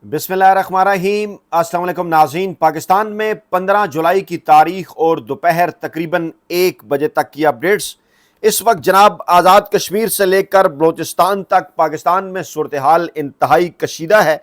बिस्मिल्लाहिर्रहमानिर्रहीम। अस्सलाम वालेकुम नाज़रीन। पाकिस्तान में 15 जुलाई की तारीख और दोपहर तकरीबन 1 बजे तक की अपडेट्स। इस वक्त जनाब आज़ाद कश्मीर से लेकर बलोचिस्तान तक पाकिस्तान में सूरत हाल इंतहाई कशीदा है।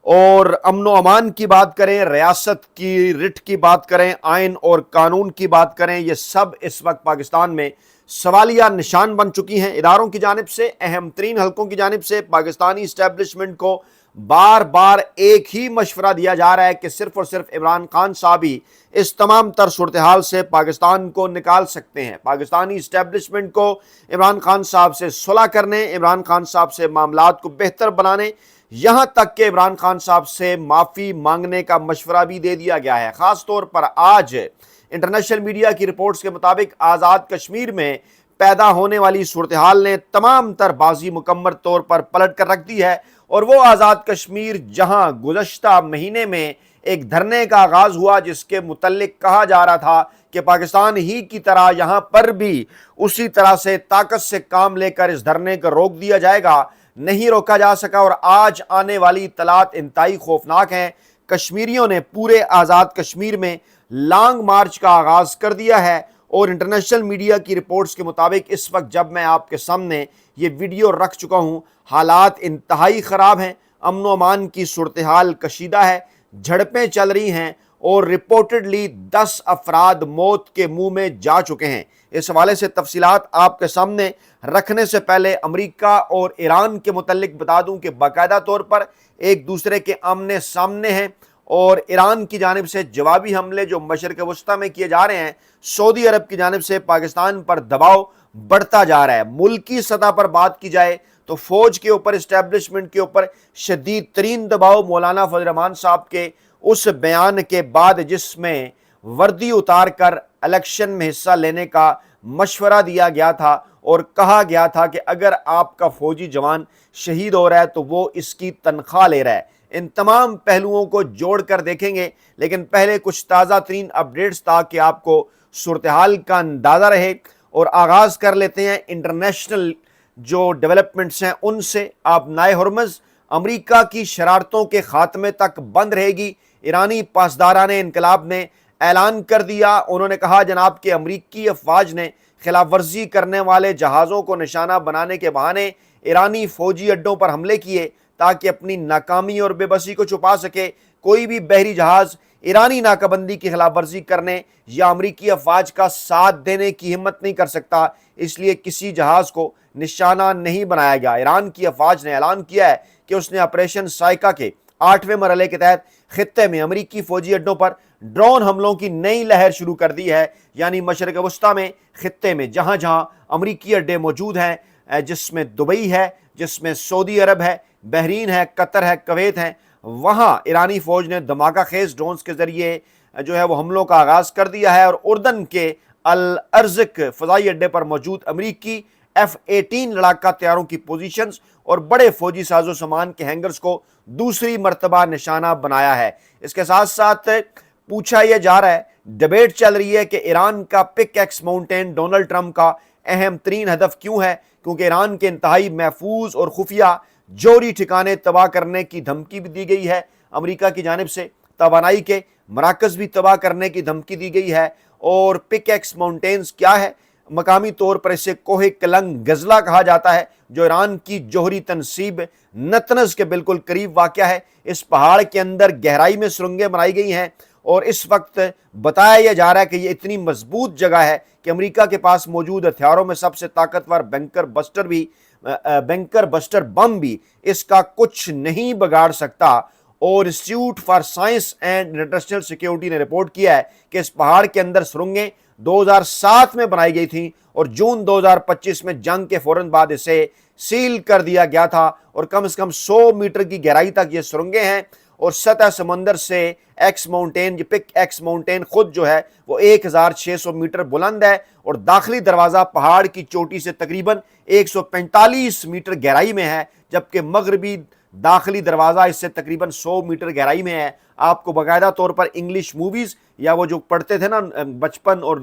और अमन व अमान की बात करें, रियासत की रिट की बात करें, आइन और कानून की बात करें, ये सब इस वक्त पाकिस्तान में सवालिया निशान बन चुकी हैं। इदारों की जानिब से, अहम तरीन हलकों की जानिब से पाकिस्तानी इस्टेब्लिशमेंट को बार बार एक ही मशवरा दिया जा रहा है कि सिर्फ और सिर्फ इमरान खान साहब ही इस तमाम तर सूरत हाल से पाकिस्तान को निकाल सकते हैं। पाकिस्तानी इस्टेब्लिशमेंट को इमरान खान साहब से सुलह करने, इमरान खान साहब से मामलात को बेहतर बनाने, यहां तक कि इमरान खान साहब से माफ़ी मांगने का मशवरा भी दे दिया गया है। ख़ास तौर पर आज इंटरनेशनल मीडिया की रिपोर्ट्स के मुताबिक आज़ाद कश्मीर में पैदा होने वाली सूरत हाल ने तमाम तर बाजी मुकम्मल तौर पर पलट कर रख दी है। और वो आज़ाद कश्मीर जहां गुज़श्ता महीने में एक धरने का आगाज़ हुआ जिसके मुतल्लिक कहा जा रहा था कि पाकिस्तान ही की तरह यहां पर भी उसी तरह से ताकत से काम लेकर इस धरने को रोक दिया जाएगा, नहीं रोका जा सका। और आज आने वाली इत्तलात इंतहाई खौफनाक हैं। कश्मीरियों ने पूरे आज़ाद कश्मीर में लॉन्ग मार्च का आगाज़ कर दिया है। और इंटरनेशनल मीडिया की रिपोर्ट्स के मुताबिक इस वक्त जब मैं आपके सामने ये वीडियो रख चुका हूँ, हालात इंतहाई ख़राब हैं। अमन व अमान की सूरत हाल कशीदा है, झड़पें चल रही हैं और रिपोर्टेडली 10 अफराद मौत के मुंह में जा चुके हैं। इस हवाले से तफसीलात आपके सामने रखने से पहले अमेरिका और ईरान के मुतल्लिक बता दूं कि बाकायदा तौर पर एक दूसरे के आमने सामने हैं। और ईरान की जानिब से जवाबी हमले जो मशरिक़ वस्ता में किए जा रहे हैं, सऊदी अरब की जानिब से पाकिस्तान पर दबाव बढ़ता जा रहा है। मुल्की सतह पर बात की जाए तो फौज के ऊपर, इस्टेब्लिशमेंट के ऊपर शदीद तरीन दबाव मौलाना फजल रहमान साहब के उस बयान के बाद जिसमें वर्दी उतार कर इलेक्शन में हिस्सा लेने का मशवरा दिया गया था और कहा गया था कि अगर आपका फौजी जवान शहीद हो रहा है तो वो इसकी तनख्वाह ले रहा है। इन तमाम पहलुओं को जोड़ कर देखेंगे, लेकिन पहले कुछ ताज़ा तरीन अपडेट्स ताकि आपको सूरत हाल का अंदाज़ा रहे। और आगाज़ कर लेते हैं इंटरनेशनल जो डेवलपमेंट्स हैं उनसे। आप नाए हुरमुज़ अमरीका की शरारतों के खात्मे तक बंद रहेगी। ईरानी पासदारान इनकलाब ने ऐलान कर दिया, उन्होंने कहा जनाब कि अमरीकी अफवाज ने खिलाफ वर्जी करने वाले जहाज़ों को निशाना बनाने के बहाने ईरानी फ़ौजी अड्डों पर हमले किए ताकि अपनी नाकामी और बेबसी को छुपा सके। कोई भी बहरी जहाज़ ईरानी नाकाबंदी की खिलाफ वर्जी करने या अमरीकी अफवाज का साथ देने की हिम्मत नहीं कर सकता, इसलिए किसी जहाज़ को निशाना नहीं बनाया गया। ईरान की अफवाज ने ऐलान किया है कि उसने ऑपरेशन साइका के 8वें मरहले के तहत खित्ते में अमरीकी फौजी अड्डों पर ड्रोन हमलों की नई लहर शुरू कर दी है। यानी मशरिक़ वस्ता में खित्ते में जहां जहां अमरीकी अड्डे मौजूद हैं, जिसमें दुबई है, जिसमें सऊदी अरब है, बहरीन है, कतर है, कुवैत है, वहाँ ईरानी फ़ौज ने धमाका खेज ड्रोन्स के ज़रिए जो है वो हमलों का आगाज़ कर दिया है। और उर्दन के अल अर्ज़क फ़ज़ाई अड्डे पर मौजूद अमरीकी F-18 लड़ाका तैयारों की पोजीशंस और बड़े फौजी साजो सामान के हैंगर्स को दूसरी मरतबा निशाना बनाया है। इसके साथ साथ पूछा यह जा रहा है, डिबेट चल रही है कि ईरान का पिकैक्स माउंटेन डोनाल्ड ट्रंप का अहम तरीन हदफ क्यों है, क्योंकि ईरान के इंतहाई महफूज और खुफिया जोहरी ठिकाने तबाह करने की धमकी भी दी गई है। अमेरिका की जानिब से तवानाई के मराकज़ भी तबाह करने की धमकी दी गई है। और पिकैक्स माउंटेन्स क्या है, मकामी तौर पर इसे कोहे कलंग गजला कहा जाता है, जो ईरान की जोहरी तनसीब नतनज के बिल्कुल करीब वाक़या है। इस पहाड़ के अंदर गहराई में सुरंगें बनाई गई हैं और इस वक्त बताया यह जा रहा है कि ये इतनी मजबूत जगह है कि अमेरिका के पास मौजूद हथियारों में सबसे ताकतवर बैंकर बस्टर बम भी इसका कुछ नहीं बिगाड़ सकता। और institute for science and international security ने रिपोर्ट किया है कि इस पहाड़ के अंदर सुरंगें 2007 में बनाई गई थी और जून 2025 में जंग के फौरन बाद इसे सील कर दिया गया था। और कम से कम 100 मीटर की गहराई तक ये सुरंगें हैं। और सतह समंदर से x mountain, peak x mountain खुद जो है वो 1600 मीटर बुलंद है और दाखिली दरवाज़ा पहाड़ की चोटी से तकरीबन 145 मीटर गहराई में है, जबकि मगरबी داخلی دروازہ اس سے تقریباً 100 میٹر گہرائی میں ہے. آپ کو باقاعدہ طور پر انگلش موویز یا وہ جو پڑھتے تھے نا بچپن اور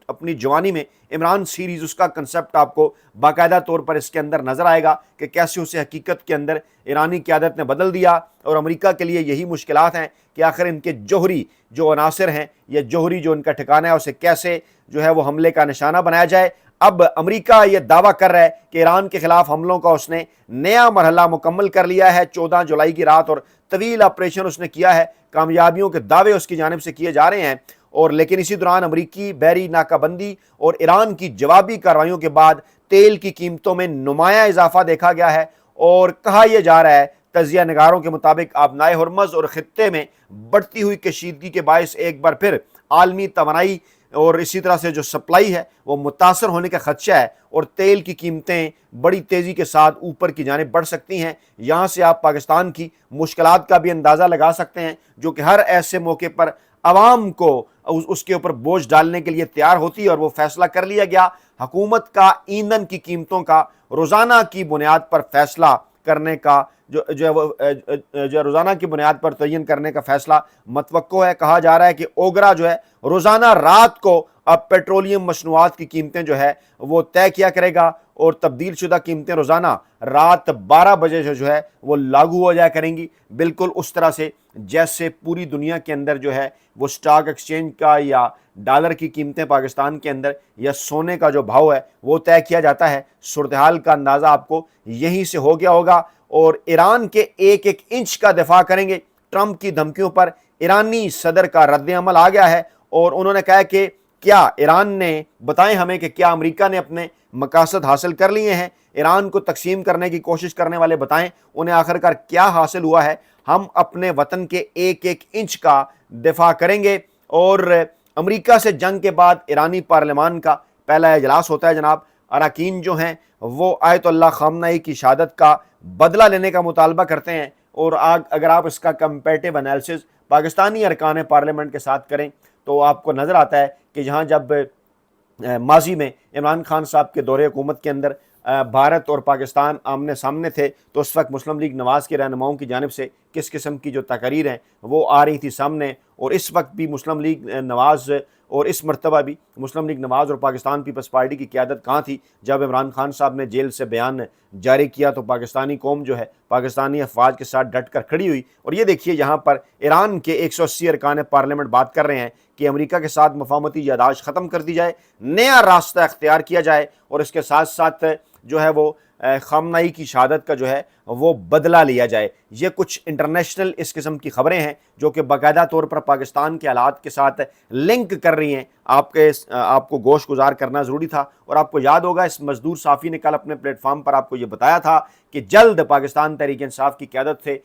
اپنی جوانی میں عمران سیریز، اس کا کنسپٹ آپ کو باقاعدہ طور پر اس کے اندر نظر آئے گا کہ کیسے اسے حقیقت کے اندر ایرانی قیادت نے بدل دیا. اور امریکہ کے لیے یہی مشکلات ہیں کہ آخر ان کے جوہری جو عناصر ہیں یا جوہری جو ان کا ٹھکانہ ہے اسے کیسے جو ہے وہ حملے کا نشانہ بنایا جائے. اب امریکہ یہ دعویٰ کر رہا ہے کہ ایران کے خلاف حملوں کا اس نے نیا مرحلہ مکمل کر لیا ہے. 14 جولائی کی رات اور طویل آپریشن اس نے کیا ہے. کامیابیوں کے دعوے اس کی جانب سے کیے جا رہے ہیں. اور لیکن اسی دوران امریکی بحری ناکہ بندی اور ایران کی جوابی کارروائیوں کے بعد تیل کی قیمتوں میں نمایاں اضافہ دیکھا گیا ہے. اور کہا یہ جا رہا ہے تجزیہ نگاروں کے مطابق آبنائے ہرمز اور خطے میں بڑھتی ہوئی کشیدگی کے باعث ایک بار پھر عالمی توانائی اور اسی طرح سے جو سپلائی ہے وہ متاثر ہونے کا خدشہ ہے اور تیل کی قیمتیں بڑی تیزی کے ساتھ اوپر کی جانب بڑھ سکتی ہیں. یہاں سے آپ پاکستان کی مشکلات کا بھی اندازہ لگا سکتے ہیں جو کہ ہر ایسے موقع پر عوام کو اس کے اوپر بوجھ ڈالنے کے لیے تیار ہوتی ہے. اور وہ فیصلہ کر لیا گیا حکومت کا ایندھن کی قیمتوں کا روزانہ کی بنیاد پر فیصلہ کرنے کا جو روزانہ کی بنیاد پر تعین کرنے کا فیصلہ متوقع ہے. کہا جا رہا ہے کہ اوگرا جو ہے روزانہ رات کو اب پیٹرولیم مصنوعات کی قیمتیں جو ہے وہ طے کیا کرے گا اور تبدیل شدہ قیمتیں روزانہ رات 12 بجے سے جو ہے وہ لاگو ہو جایا کریں گی. بالکل اس طرح سے جیسے پوری دنیا کے اندر جو ہے وہ سٹاک ایکسچینج کا یا ڈالر کی قیمتیں پاکستان کے اندر یا سونے کا جو بھاؤ ہے وہ طے کیا جاتا ہے. صورتحال کا اندازہ آپ کو یہیں سے ہو گیا ہوگا. اور ایران کے ایک ایک انچ کا دفاع کریں گے. ٹرمپ کی دھمکیوں پر ایرانی صدر کا رد عمل آ گیا ہے اور انہوں نے کہا کہ کیا ایران نے بتائیں ہمیں کہ کیا امریکہ نے اپنے مقاصد حاصل کر لیے ہیں. ایران کو تقسیم کرنے کی کوشش کرنے والے بتائیں انہیں آخرکار کیا حاصل ہوا ہے. ہم اپنے وطن کے ایک ایک انچ کا دفاع کریں گے. اور امریکہ سے جنگ کے بعد ایرانی پارلیمان کا پہلا اجلاس ہوتا ہے جناب. اراکین جو ہیں وہ آیت اللہ خامنہ کی شہادت کا بدلہ لینے کا مطالبہ کرتے ہیں. اور اگر آپ اس کا کمپیریٹیو انالیسس پاکستانی ارکان پارلیمنٹ کے ساتھ کریں تو آپ کو نظر آتا ہے کہ جہاں جب ماضی میں عمران خان صاحب کے دور حکومت کے اندر بھارت اور پاکستان آمنے سامنے تھے تو اس وقت مسلم لیگ نواز کے رہنماؤں کی جانب سے کس قسم کی جو تقاریر ہیں وہ آ رہی تھی سامنے. اور اس وقت بھی مسلم لیگ نواز اور اس مرتبہ بھی مسلم لیگ نواز اور پاکستان پیپلز پارٹی کی قیادت کہاں تھی جب عمران خان صاحب نے جیل سے بیان جاری کیا تو پاکستانی قوم جو ہے پاکستانی افواج کے ساتھ ڈٹ کر کھڑی ہوئی. اور یہ دیکھیے یہاں پر ایران کے 180 ارکان پارلیمنٹ بات کر رہے ہیں کہ امریکہ کے ساتھ مفاہمتی یادداشت ختم کر دی جائے, نیا راستہ اختیار کیا جائے اور اس کے ساتھ ساتھ جو ہے وہ خامنہ ای کی شہادت کا جو ہے وہ بدلہ لیا جائے. یہ کچھ انٹرنیشنل اس قسم کی خبریں ہیں جو کہ باقاعدہ طور پر پاکستان کے حالات کے ساتھ لنک کر رہی ہیں. آپ کو گوش گزار کرنا ضروری تھا. اور آپ کو یاد ہوگا اس مزدور صحافی نے کل اپنے پلیٹ فارم پر آپ کو یہ بتایا تھا کہ جلد پاکستان تحریک انصاف کی قیادت سے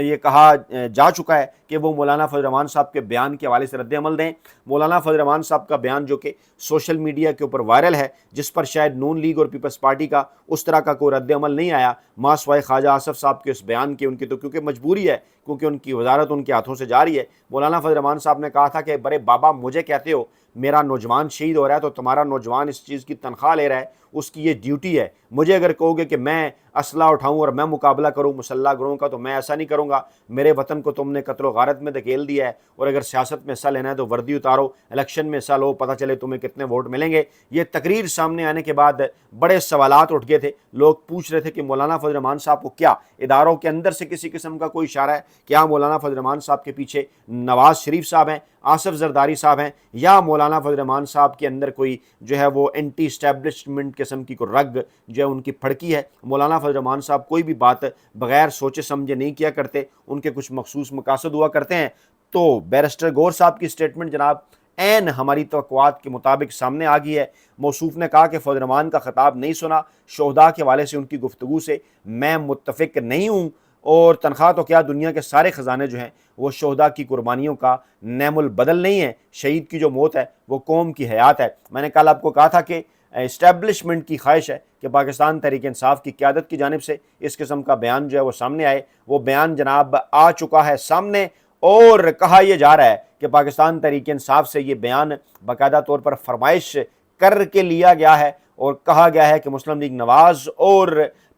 یہ کہا جا چکا ہے کہ وہ مولانا فضل الرحمان صاحب کے بیان کے حوالے سے رد عمل دیں. مولانا فضل الرحمان صاحب کا بیان جو کہ سوشل میڈیا کے اوپر وائرل ہے, جس پر شاید نون لیگ اور پیپلز پارٹی کا اس طرح کا کوئی رد عمل نہیں آیا ماں سوائے خواجہ آصف صاحب کے اس بیان کے, ان کی تو کیونکہ مجبوری ہے, کیونکہ ان کی وزارت ان کے ہاتھوں سے جا رہی ہے. مولانا فضل الرحمان صاحب نے کہا تھا کہ برے بابا مجھے کہتے ہو میرا نوجوان شہید ہو رہا ہے تو تمہارا نوجوان اس چیز کی تنخواہ لے رہا ہے, اس کی یہ ڈیوٹی ہے. مجھے اگر کہو گے کہ میں اسلحہ اٹھاؤں اور میں مقابلہ کروں مسلح گروہوں کا تو میں ایسا نہیں کروں گا. میرے وطن کو تم نے قتل و غارت میں دھکیل دیا ہے اور اگر سیاست میں حصہ لینا ہے تو وردی اتارو, الیکشن میں حصہ لو, پتہ چلے تمہیں کتنے ووٹ ملیں گے. یہ تقریر سامنے آنے کے بعد بڑے سوالات اٹھ گئے تھے. لوگ پوچھ رہے تھے کہ مولانا فضل الرحمان صاحب کو کیا اداروں کے اندر سے کسی قسم کا کوئی اشارہ ہے, کیا مولانا فضل الرحمان صاحب کے پیچھے نواز شریف صاحب ہیں, آصف زرداری صاحب ہیں, یا مولانا فضل الرحمان صاحب کے اندر کوئی جو ہے وہ اینٹی اسٹیبلشمنٹ قسم کی کوئی رگ جو ہے ان کی پھڑکی ہے. مولانا فضل الرحمان صاحب کوئی بھی بات بغیر سوچے سمجھے نہیں کیا کرتے, ان کے کچھ مخصوص مقاصد ہوا کرتے ہیں. تو بیرسٹر گور صاحب کی سٹیٹمنٹ جناب عین ہماری توقعات کے مطابق سامنے آ گئی ہے. موصوف نے کہا کہ فضل الرحمان کا خطاب نہیں سنا, شہداء کے حوالے سے ان کی گفتگو سے میں متفق نہیں ہوں, اور تنخواہ تو کیا دنیا کے سارے خزانے جو ہیں وہ شہداء کی قربانیوں کا نعم البدل نہیں ہے. شہید کی جو موت ہے وہ قوم کی حیات ہے. میں نے کل آپ کو کہا تھا کہ اسٹیبلشمنٹ کی خواہش ہے کہ پاکستان تحریک انصاف کی قیادت کی جانب سے اس قسم کا بیان جو ہے وہ سامنے آئے. وہ بیان جناب آ چکا ہے سامنے, اور کہا یہ جا رہا ہے کہ پاکستان تحریک انصاف سے یہ بیان باقاعدہ طور پر فرمائش کر کے لیا گیا ہے, اور کہا گیا ہے کہ مسلم لیگ نواز اور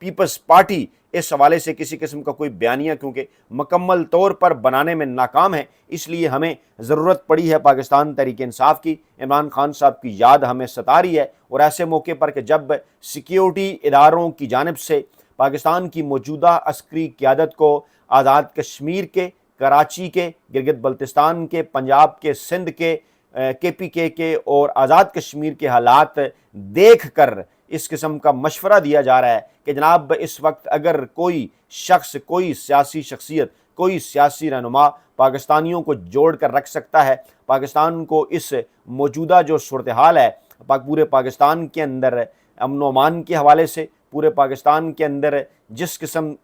پیپلز پارٹی इस हवाले से किसी किस्म का कोई बयानिया क्योंकि मुकम्मल तौर पर बनाने में नाकाम है, इसलिए हमें ज़रूरत पड़ी है पाकिस्तान तहरीक इंसाफ की। इमरान खान साहब की याद हमें सता रही है, और ऐसे मौके पर कि जब सिक्योरिटी इदारों की जानिब से पाकिस्तान की मौजूदा अस्करी क़यादत को आज़ाद कश्मीर के, कराची के, गिलगित बल्तिस्तान के, पंजाब के, सिंध के, KPK के और आज़ाद कश्मीर के हालात देख कर इस किस्म का मशवरा दिया जा रहा है कि जनाब इस वक्त अगर कोई शख्स, कोई सियासी शख्सियत, कोई सियासी रहनुमा पाकिस्तानियों को जोड़ कर रख सकता है, पाकिस्तान को इस मौजूदा जो सूरत हाल है पूरे पाकिस्तान के अंदर अमन व अमान के हवाले से, पूरे पाकिस्तान के अंदर जिस किस्म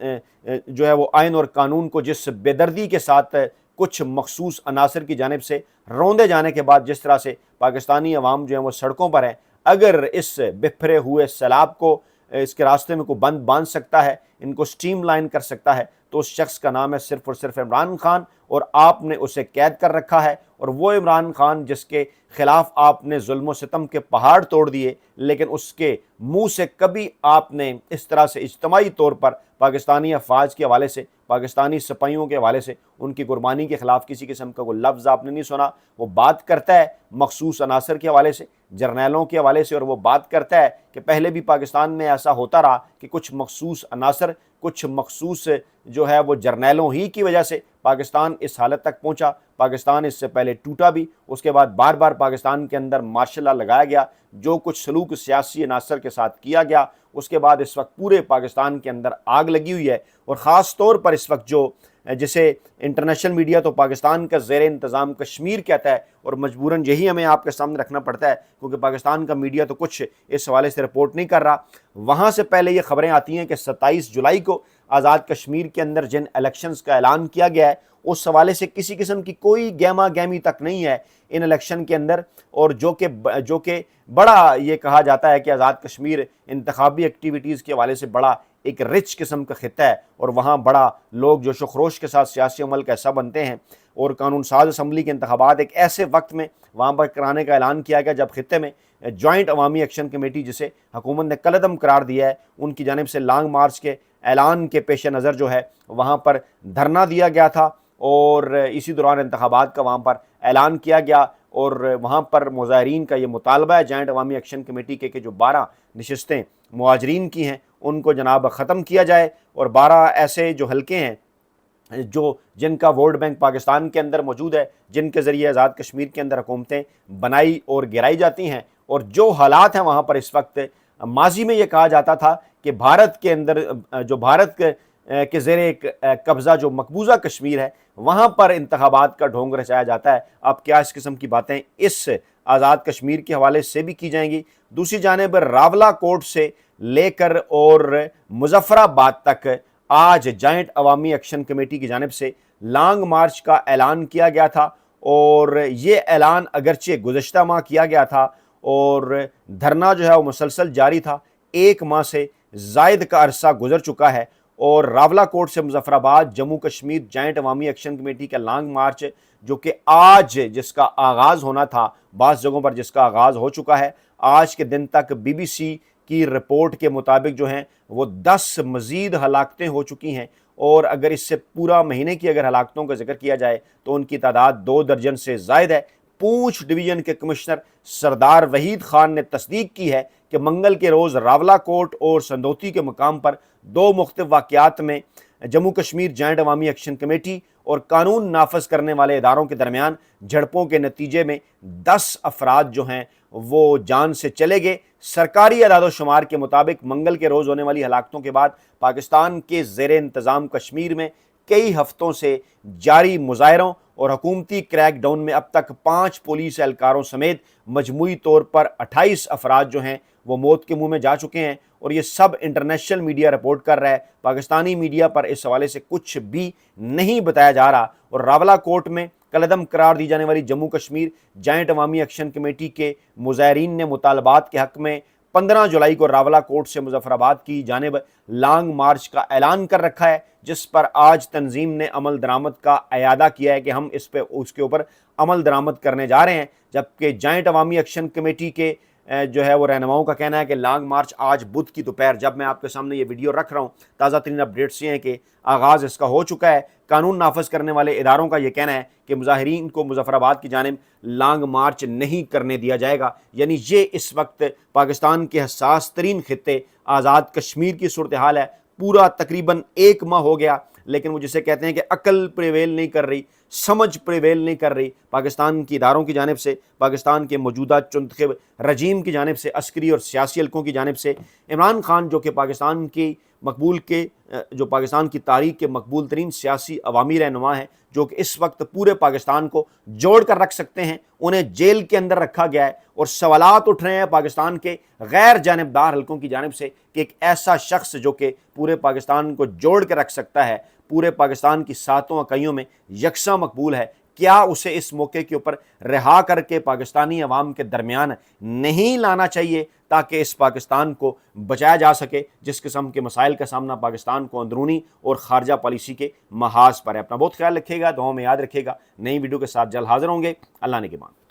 जो है वो आइन और कानून को जिस बेदर्दी के साथ कुछ मखसूस अनासर की जानिब से रौंदे जाने के बाद जिस तरह से पाकिस्तानी अवाम जो है वो सड़कों पर है, अगर इस बिखरे हुए सैलाब को इसके रास्ते में को बंद बांध सकता है, इनको स्ट्रीम लाइन कर सकता है, तो उस शख्स का नाम है सिर्फ और सिर्फ इमरान खान। और आपने उसे कैद कर रखा है, और वो इमरान खान जिसके खिलाफ आपने जुल्म सितम के पहाड़ तोड़ दिए, लेकिन उसके मुंह से कभी आपने इस तरह से इज्तमाही तौर पर पाकिस्तानी अफवाज के हवाले से, पाकिस्तानी सिपाहियों के हवाले से उनकी कुर्बानी के खिलाफ किसी किस्म का कोई लफ्ज़ आपने नहीं सुना। वो बात करता है मखसूस अनासर के हवाले से, जर्नैलों के हवाले से, और वो बात करता है कि पहले भी पाकिस्तान में ऐसा होता रहा कि कुछ मखसूस अनासर, कुछ मखसूस जो है वो जर्नैलों ही की वजह से पाकिस्तान इस हालत तक पहुंचा। पाकिस्तान इससे पहले टूटा भी, उसके बाद बार बार पाकिस्तान के अंदर मार्शल लॉ लगाया गया, जो कुछ सलूक सियासी अनासर के साथ किया गया, उसके बाद इस वक्त पूरे पाकिस्तान के अंदर आग लगी हुई है। और ख़ास तौर पर इस वक्त जो जिसे इंटरनेशनल मीडिया तो पाकिस्तान का ज़ेर इंतज़ाम कश्मीर कहता है, और मजबूरन यही हमें आपके सामने रखना पड़ता है क्योंकि पाकिस्तान का मीडिया तो कुछ इस हवाले से रिपोर्ट नहीं कर रहा। वहाँ से पहले ये खबरें आती हैं कि 27 जुलाई को आज़ाद कश्मीर के अंदर जिन इलेक्शंस का ऐलान किया गया है, उस हवाले से किसी किस्म की कोई गहमा गहमी तक नहीं है इन इलेक्शन के अंदर, और जो कि बड़ा ये कहा जाता है कि आज़ाद कश्मीर इंतखाबी एक्टिविटीज़ के हवाले से बड़ा एक रिच किस्म का खित्ता है, और वहाँ बड़ा लोग जोश व खरोश के साथ सियासी अमल का हिस्सा बनते हैं। और कानून साज असम्बली के इंतखाबात एक ऐसे वक्त में वहाँ पर कराने का ऐलान किया गया जब खित्ते में जॉइंट अवामी एक्शन कमेटी, जिसे हुकूमत ने कलअदम करार दिया है, उनकी जानिब से लॉन्ग मार्च के ऐलान के पेश नज़र जो है वहाँ पर धरना दिया गया था, और इसी दौरान इंतखाबात का वहाँ पर ऐलान किया गया। और वहाँ पर मुजाहिरीन का ये मुतालबा है जॉइंट अवामी एक्शन कमेटी के कि जो 12 नशस्तें मुहाजिरीन की हैं उनको जनाब ख़त्म किया जाए, और 12 ऐसे जो हलके हैं जिनका वोट बैंक पाकिस्तान के अंदर मौजूद है, जिनके ज़रिए आज़ाद कश्मीर के अंदर हुकूमतें बनाई और गिराई जाती हैं। और जो हालात हैं वहाँ पर इस वक्त, माजी में ये कहा जाता था कि भारत के अंदर जो भारत के ज़ेरे कब्ज़ा जो मकबूजा कश्मीर है, वहाँ पर इंतखाबात का ढोंग रचाया जाता है। अब क्या इस किस्म की बातें इस आज़ाद कश्मीर के हवाले से भी की जाएंगी? दूसरी जानिब रावला कोट से लेकर और मुजफ्फराबाद तक आज जॉइंट अवामी एक्शन कमेटी की जानिब से लॉन्ग मार्च का ऐलान किया गया था, और ये ऐलान अगरचे गुज़श्ता माह किया गया था, और धरना जो है वो मुसलसल जारी था। 1 माह से ज़ायद का अरसा गुजर चुका है, और रावला कोट से मुजफ्फराबाद जम्मू कश्मीर जॉइंट अवामी एक्शन कमेटी का लॉन्ग मार्च जो कि आज जिसका आगाज़ होना था, बाज़ जगहों पर जिसका आगाज़ हो चुका है, आज के दिन तक BBC की रिपोर्ट के मुताबिक जो हैं वो 10 मज़ीद हलाकतें हो चुकी हैं, और अगर इससे पूरा महीने की अगर हलाकतों का जिक्र किया जाए तो उनकी तादाद 2 दर्जन से ज़ायद है। पूंछ डिवीज़न के कमिश्नर सरदार वहीद खान ने तस्दीक की है कि मंगल के रोज़ रावला कोट और संदोती के मकाम पर 2 मुख्तलिफ वाक़यात में जम्मू कश्मीर जॉइंट अवामी एक्शन कमेटी और कानून नाफज करने वाले इदारों के दरमियान झड़पों के नतीजे में 10 अफराद जो हैं वो जान से चले गए। सरकारी अदाद-ओ-शुमार के मुताबिक मंगल के रोज़ होने वाली हलाकतों के बाद पाकिस्तान के ज़ेरे इंतज़ाम कश्मीर में कई हफ्तों से जारी मुजाहरों और हुकूमती क्रैकडाउन में अब तक 5 पुलिस एहलकारों समेत मजमूई तौर पर 28 अफराद जो हैं वो मौत के मुंह में जा चुके हैं, और ये सब इंटरनेशनल मीडिया रिपोर्ट कर रहा है। पाकिस्तानी मीडिया पर इस हवाले से कुछ भी नहीं बताया जा रहा। और रावला कोर्ट में कलअदम करार दी जाने वाली जम्मू कश्मीर जॉइंट अवामी एक्शन कमेटी के मुजाहिरीन ने मुतालबात के हक़ में 15 जुलाई को रावला कोर्ट से मुजफ्फराबाद की जानिब लॉन्ग मार्च का ऐलान कर रखा है, जिस पर आज तंजीम ने अमल दरामद का अयादा किया है कि हम उसके ऊपर अमल दरामद करने जा रहे हैं। जबकि जॉइंट अवामी एक्शन कमेटी के جو ہے وہ رہنماؤں کا کہنا ہے کہ لانگ مارچ آج بدھ کی دوپہر، جب میں آپ کے سامنے یہ ویڈیو رکھ رہا ہوں، تازہ ترین اپڈیٹس یہ ہیں کہ آغاز اس کا ہو چکا ہے۔ قانون نافذ کرنے والے اداروں کا یہ کہنا ہے کہ مظاہرین کو مظفر آباد کی جانب لانگ مارچ نہیں کرنے دیا جائے گا۔ یعنی یہ اس وقت پاکستان کے حساس ترین خطے آزاد کشمیر کی صورتحال ہے۔ پورا تقریباً 1 ماہ ہو گیا، لیکن وہ جسے کہتے ہیں کہ عقل پریویل نہیں کر رہی، سمجھ پریویل نہیں کر رہی پاکستان کی اداروں کی جانب سے، پاکستان کے موجودہ چنتخب رجیم کی جانب سے، عسکری اور سیاسی حلقوں کی جانب سے۔ عمران خان جو کہ پاکستان کی تاریخ کے مقبول ترین سیاسی عوامی رہنما ہیں، جو کہ اس وقت پورے پاکستان کو جوڑ کر رکھ سکتے ہیں، انہیں جیل کے اندر رکھا گیا ہے، اور سوالات اٹھ رہے ہیں پاکستان کے غیر جانبدار حلقوں کی جانب سے کہ ایک ایسا شخص جو کہ پورے پاکستان کو جوڑ کے رکھ سکتا ہے، پورے پاکستان کی 7 اکائیوں میں یکساں مقبول ہے، کیا اسے اس موقع کے اوپر رہا کر کے پاکستانی عوام کے درمیان نہیں لانا چاہیے تاکہ اس پاکستان کو بچایا جا سکے جس قسم کے مسائل کا سامنا پاکستان کو اندرونی اور خارجہ پالیسی کے محاذ پر ہے۔ اپنا بہت خیال رکھیے گا، دعاؤں میں یاد رکھیے گا۔ نئی ویڈیو کے ساتھ جلد حاضر ہوں گے۔ اللہ نے کے بعد